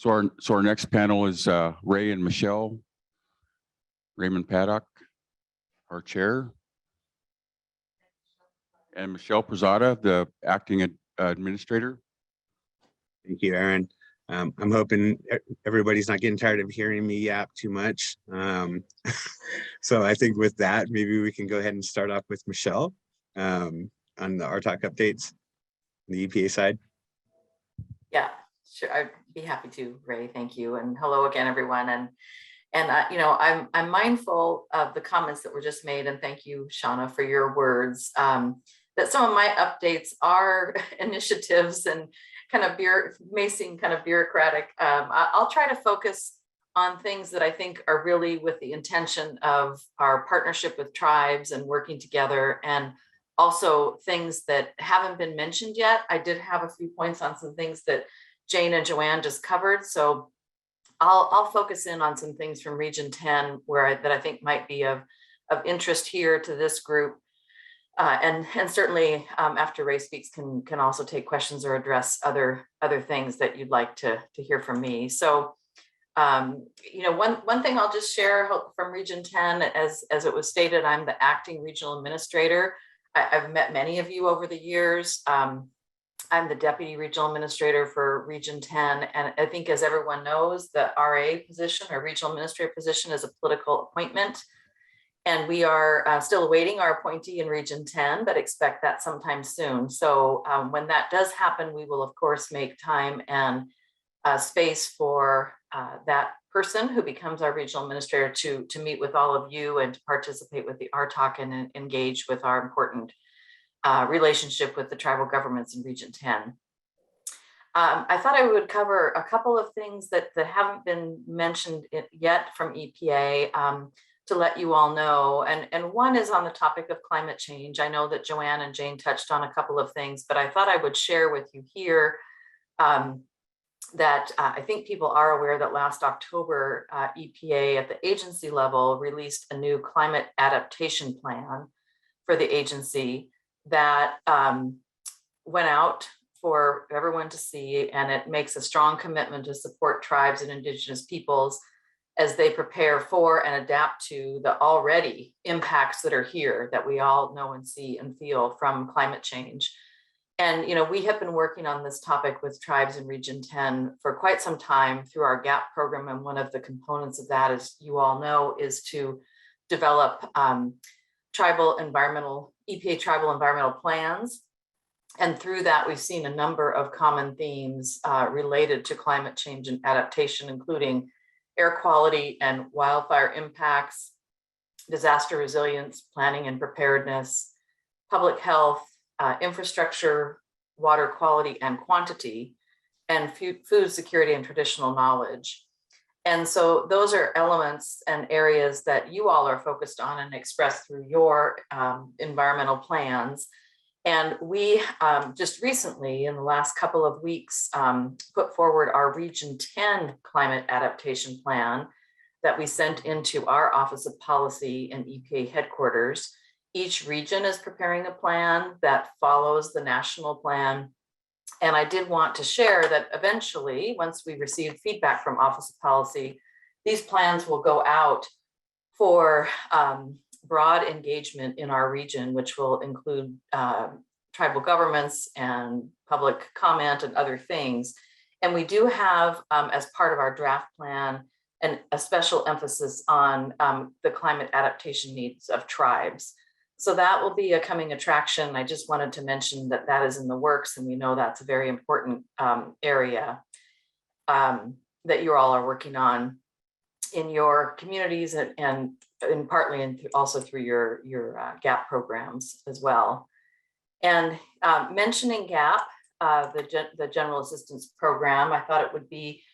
So our next panel is Ray and Michelle. Raymond Paddock, our chair, and Michelle Prezada, the acting administrator. Thank you, Aaron. I'm hoping everybody's not getting tired of hearing me yap too much. So I think with that, maybe we can go ahead and start off with Michelle on the RTOC updates, the EPA side. Yeah, sure. I'd be happy to, Ray. Thank you. And hello again, everyone. And you know, I'm mindful of the comments that were just made, and thank you, Shauna, for your words. That some of my updates are initiatives and kind of may seem kind of bureaucratic. I'll try to focus on things that I think are really with the intention of our partnership with tribes and working together, and also things that haven't been mentioned yet. I did have a few points on some things that Jane and Joanne just covered. So I'll focus in on some things from Region 10 that I think might be of interest here to this group. And certainly after Ray speaks, can also take questions or address other things that you'd like to hear from me. So, you know, one thing I'll just share from Region 10, as it was stated, I'm the acting regional administrator. I've met many of you over the years. I'm the deputy regional administrator for Region 10. And I think, as everyone knows, the RA position or regional administrator position is a political appointment. And we are still awaiting our appointee in Region 10, but expect that sometime soon. So when that does happen, we will, of course, make time and space for that person who becomes our regional administrator to meet with all of you and to participate with the RTOC and engage with our important relationship with the tribal governments in Region 10. I thought I would cover a couple of things that haven't been mentioned yet from EPA. To let you all know, and one is on the topic of climate change. I know that Joanne and Jane touched on a couple of things, but I thought I would share with you here that I think people are aware that last October, EPA at the agency level released a new climate adaptation plan for the agency that went out for everyone to see, and it makes a strong commitment to support tribes and Indigenous peoples as they prepare for and adapt to the already impacts that are here that we all know and see and feel from climate change. And, you know, we have been working on this topic with tribes in Region 10 for quite some time through our GAP program. And one of the components of that, as you all know, is to develop EPA tribal environmental plans. And through that, we've seen a number of common themes related to climate change and adaptation, including air quality and wildfire impacts, disaster resilience, planning and preparedness, public health, infrastructure, water quality and quantity, and food security and traditional knowledge. And so those are elements and areas that you all are focused on and expressed through your environmental plans. And we just recently, in the last couple of weeks, put forward our Region 10 climate adaptation plan that we sent into our Office of Policy and EPA headquarters. Each region is preparing a plan that follows the national plan. And I did want to share that eventually, once we receive feedback from Office of Policy, these plans will go out for broad engagement in our region, which will include tribal governments and public comment and other things. And we do have, as part of our draft plan, a special emphasis on the climate adaptation needs of tribes. So that will be a coming attraction. I just wanted to mention that that is in the works, and we know that's a very important area that you all are working on in your communities and partly and also through your GAP programs as well. And mentioning GAP, the General Assistance Program, I thought it would be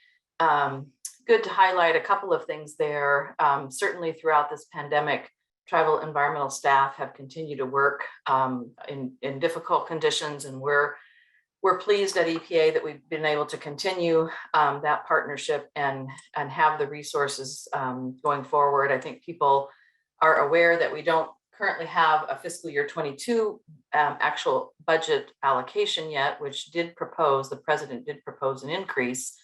good to highlight a couple of things there. Certainly throughout this pandemic, tribal environmental staff have continued to work in difficult conditions, and we're pleased at EPA that we've been able to continue that partnership and have the resources going forward. I think people are aware that we don't currently have a fiscal year 22 actual budget allocation yet, which the president did propose an increase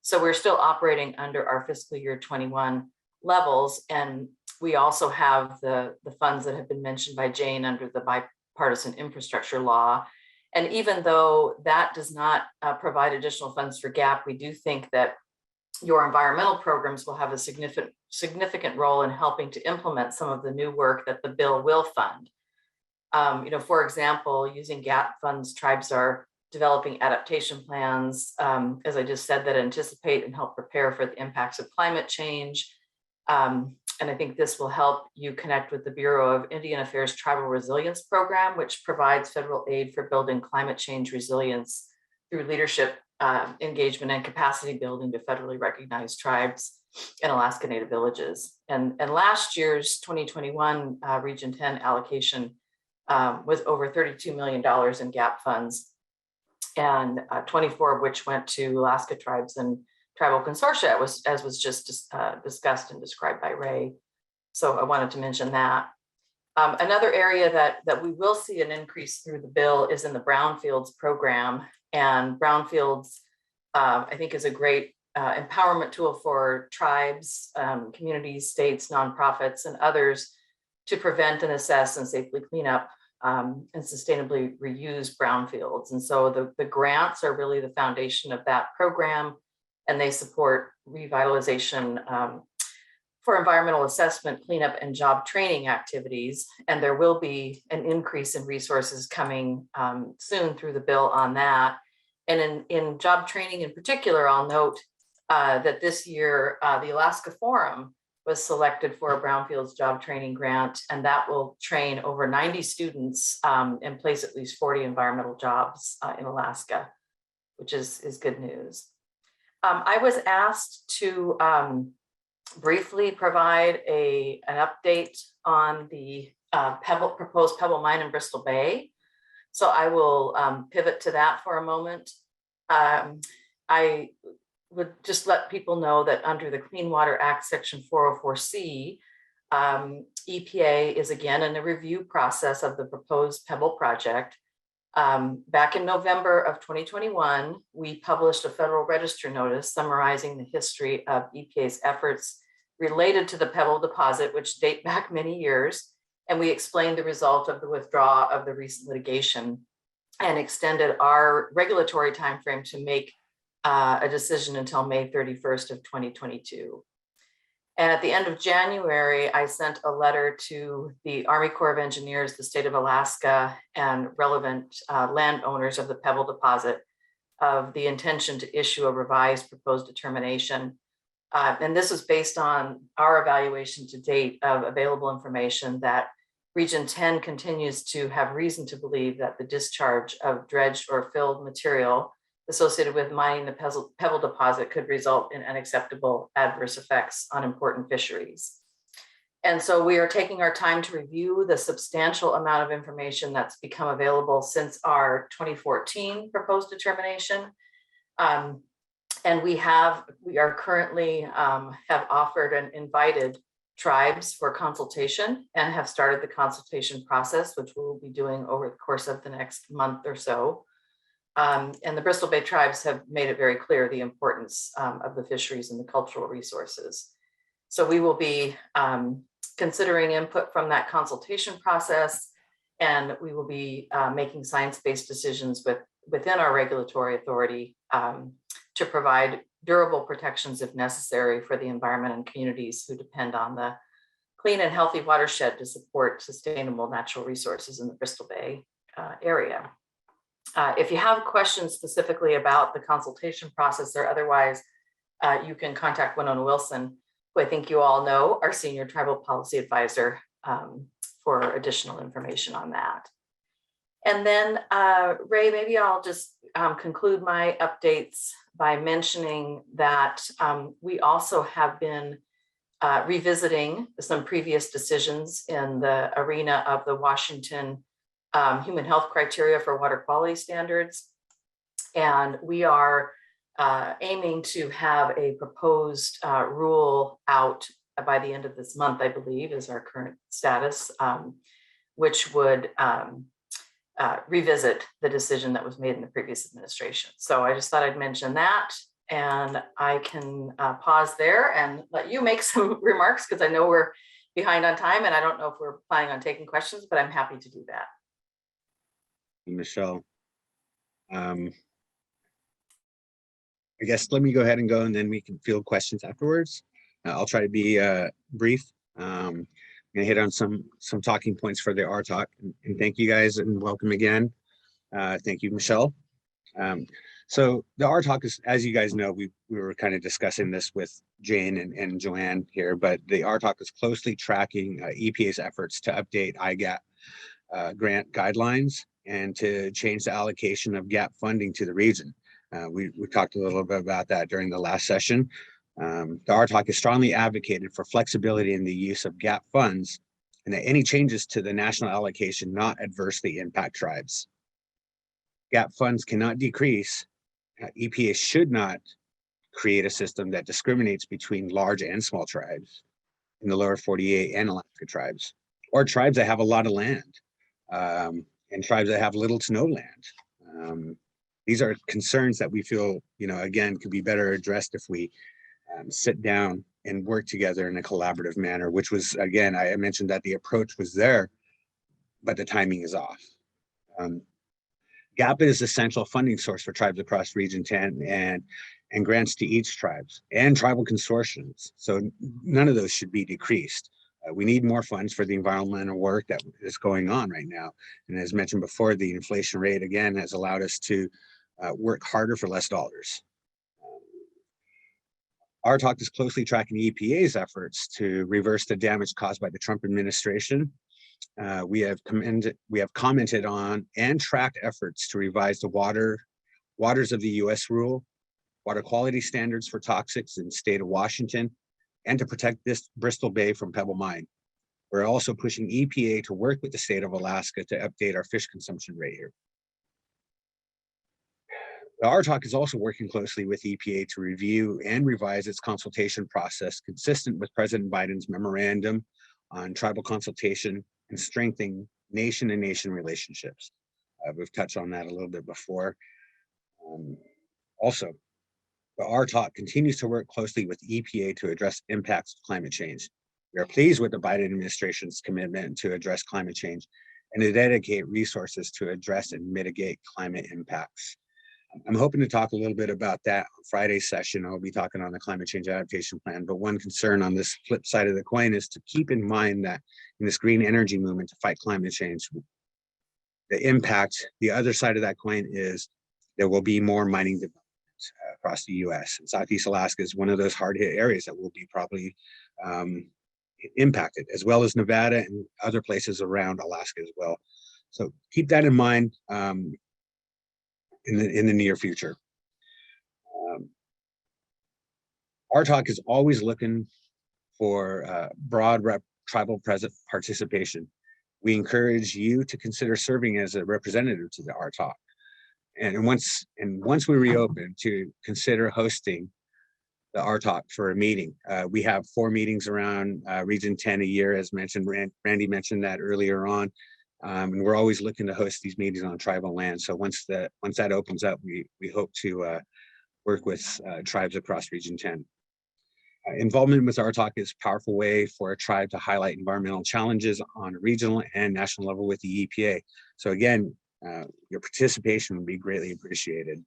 So we're still operating under our fiscal year 21 levels. And we also have the funds that have been mentioned by Jane under the bipartisan infrastructure law. And even though that does not provide additional funds for GAP, we do think that your environmental programs will have a significant role in helping to implement some of the new work that the bill will fund. For example, using GAP funds, tribes are developing adaptation plans, as I just said, that anticipate and help prepare for the impacts of climate change. And I think this will help you connect with the Bureau of Indian Affairs Tribal Resilience Program, which provides federal aid for building climate change resilience through leadership engagement and capacity building to federally recognized tribes and Alaska Native villages. And last year's 2021 Region 10 allocation was over $32 million in GAP funds, and 24 of which went to Alaska tribes and tribal consortia, as was just discussed and described by Ray. So I wanted to mention that. Another area that we will see an increase through the bill is in the Brownfields program. And Brownfields, I think, is a great empowerment tool for tribes, communities, states, nonprofits, and others to prevent and assess and safely clean up and sustainably reuse brownfields. And so the grants are really the foundation of that program, and they support revitalization for environmental assessment, cleanup, and job training activities. And there will be an increase in resources coming soon through the bill on that. And in job training in particular, I'll note that this year, the Alaska Forum was selected for a Brownfields job training grant, and that will train over 90 students and place at least 40 environmental jobs in Alaska, which is good news. I was asked to briefly provide an update on the proposed Pebble Mine in Bristol Bay. So I will pivot to that for a moment. I would just let people know that under the Clean Water Act, Section 404C, EPA is again in the review process of the proposed Pebble project. Back in November of 2021, we published a Federal Register notice summarizing the history of EPA's efforts related to the Pebble deposit, which date back many years. And we explained the result of the withdrawal of the recent litigation and extended our regulatory timeframe to make a decision until May 31st of 2022. And at the end of January, I sent a letter to the Army Corps of Engineers, the state of Alaska, and relevant landowners of the Pebble deposit of the intention to issue a revised proposed determination. And this was based on our evaluation to date of available information that Region 10 continues to have reason to believe that the discharge of dredged or filled material associated with mining the Pebble deposit could result in unacceptable adverse effects on important fisheries. And so we are taking our time to review the substantial amount of information that's become available since our 2014 proposed determination. And we are currently have offered and invited tribes for consultation and have started the consultation process, which we will be doing over the course of the next month or so. And the Bristol Bay tribes have made it very clear the importance of the fisheries and the cultural resources. So we will be considering input from that consultation process, and we will be making science-based decisions within our regulatory authority to provide durable protections if necessary for the environment and communities who depend on the clean and healthy watershed to support sustainable natural resources in the Bristol Bay area. If you have questions specifically about the consultation process or otherwise, you can contact Winona Wilson, who I think you all know, our senior tribal policy advisor, for additional information on that. And then Ray, maybe I'll just conclude my updates by mentioning that we also have been revisiting some previous decisions in the arena of the Washington human health criteria for water quality standards. And we are aiming to have a proposed rule out by the end of this month, I believe, is our current status, which would revisit the decision that was made in the previous administration. So I just thought I'd mention that. And I can pause there and let you make some remarks because I know we're behind on time and I don't know if we're planning on taking questions, but I'm happy to do that. Michelle. I guess let me go ahead and go, and then we can field questions afterwards. I'll try to be brief. I'm gonna hit on some talking points for the RTOC, and thank you guys and welcome again. Thank you, Michelle. So the RTOC is, as you guys know, we were kind of discussing this with Jane and Joanne here, but the RTOC is closely tracking EPA's efforts to update IGAP grant guidelines and to change the allocation of gap funding to the region. We talked a little bit about that during the last session. The RTOC has strongly advocated for flexibility in the use of gap funds and that any changes to the national allocation not adversely impact tribes. Gap funds cannot decrease. EPA should not create a system that discriminates between large and small tribes in the lower 48 and Alaska tribes, or tribes that have a lot of land, and tribes that have little to no land. These are concerns that we feel, again, could be better addressed if we sit down and work together in a collaborative manner, which was, again, I mentioned that the approach was there, but the timing is off. GAP is essential funding source for tribes across Region 10 and grants to each tribes and tribal consortiums. So none of those should be decreased. We need more funds for the environmental work that is going on right now. And as mentioned before, the inflation rate, again, has allowed us to work harder for less dollars. RTOC is closely tracking EPA's efforts to reverse the damage caused by the Trump administration. We have commented on and tracked efforts to revise the waters of the U.S. rule, water quality standards for toxics in the state of Washington, and to protect this Bristol Bay from Pebble Mine. We're also pushing EPA to work with the state of Alaska to update our fish consumption rate here. The RTOC is also working closely with EPA to review and revise its consultation process consistent with President Biden's memorandum on tribal consultation and strengthening nation-to-nation relationships. We've touched on that a little bit before. Also, the RTOC continues to work closely with EPA to address impacts of climate change. We are pleased with the Biden administration's commitment to address climate change and to dedicate resources to address and mitigate climate impacts. I'm hoping to talk a little bit about that on Friday's session. I'll be talking on the climate change adaptation plan, but one concern on this flip side of the coin is to keep in mind that in this green energy movement to fight climate change, the impact, the other side of that coin is there will be more mining development across the US. And Southeast Alaska is one of those hard hit areas that will be probably impacted, as well as Nevada and other places around Alaska as well. So keep that in mind in the near future. RTOC is always looking for broad tribal participation. We encourage you to consider serving as a representative to the RTOC. And once we reopen, to consider hosting the RTOC for a meeting. We have 4 meetings around Region 10 a year, as mentioned. Randy mentioned that earlier on. And we're always looking to host these meetings on tribal land. So once that opens up, we hope to work with tribes across Region 10. Involvement with RTOC is a powerful way for a tribe to highlight environmental challenges on a regional and national level with the EPA. So again, your participation would be greatly appreciated.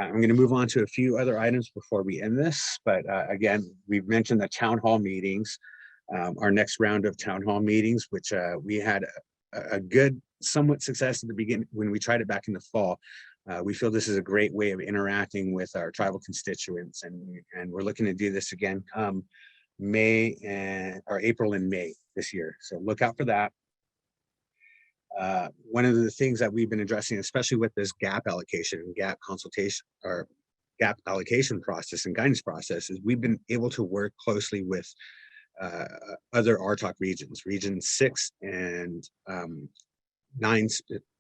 I'm going to move on to a few other items before we end this, but again, we've mentioned the town hall meetings, our next round of town hall meetings, which we had a good, somewhat success at the beginning when we tried it back in the fall. We feel this is a great way of interacting with our tribal constituents, and we're looking to do this again come April and May this year. So look out for that. One of the things that we've been addressing, especially with this gap allocation and gap consultation or gap allocation process and guidance process, is we've been able to work closely with other RTOC regions, Region 6 and 9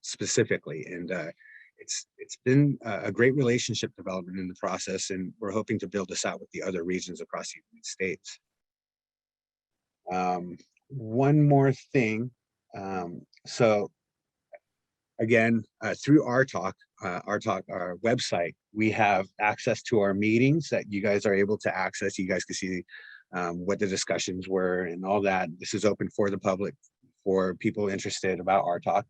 specifically. And it's been a great relationship development in the process, and we're hoping to build this out with the other regions across the United States. One more thing. So again, through RTOC, RTalk, our website, we have access to our meetings that you guys are able to access. You guys can see what the discussions were and all that. This is open for the public, for people interested about RTalk.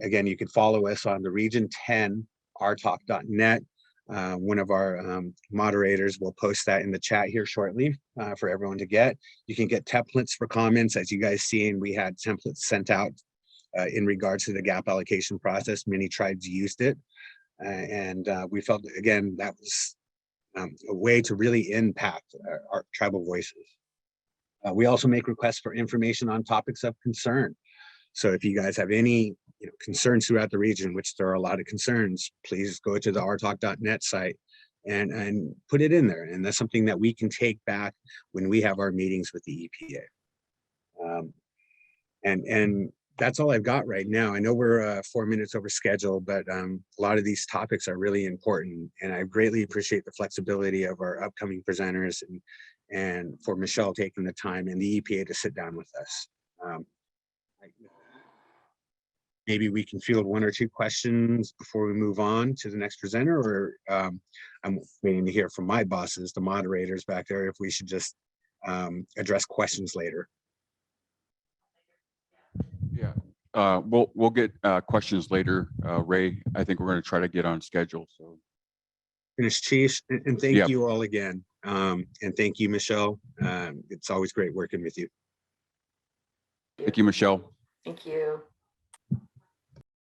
Again, you can follow us on the Region 10 RTalk.net. One of our moderators will post that in the chat here shortly for everyone to get. You can get templates for comments. As you guys seen, we had templates sent out in regards to the gap allocation process. Many tribes used it. And we felt, again, that was a way to really impact our tribal voices. We also make requests for information on topics of concern. So if you guys have any concerns throughout the region, which there are a lot of concerns, please go to the rtalk.net site and put it in there. And that's something that we can take back when we have our meetings with the EPA. And that's all I've got right now. I know we're 4 minutes over schedule, but a lot of these topics are really important. And I greatly appreciate the flexibility of our upcoming presenters and for Michelle taking the time and the EPA to sit down with us. Maybe we can field 1 or 2 questions before we move on to the next presenter, or I'm waiting to hear from my bosses, the moderators back there, if we should just address questions later. Yeah, we'll get questions later. Ray, I think we're going to try to get on schedule. So Finish, Chief, and thank Yep. you all again. And thank you, Michelle. It's always great working with you. thank you, Michelle. Thank you.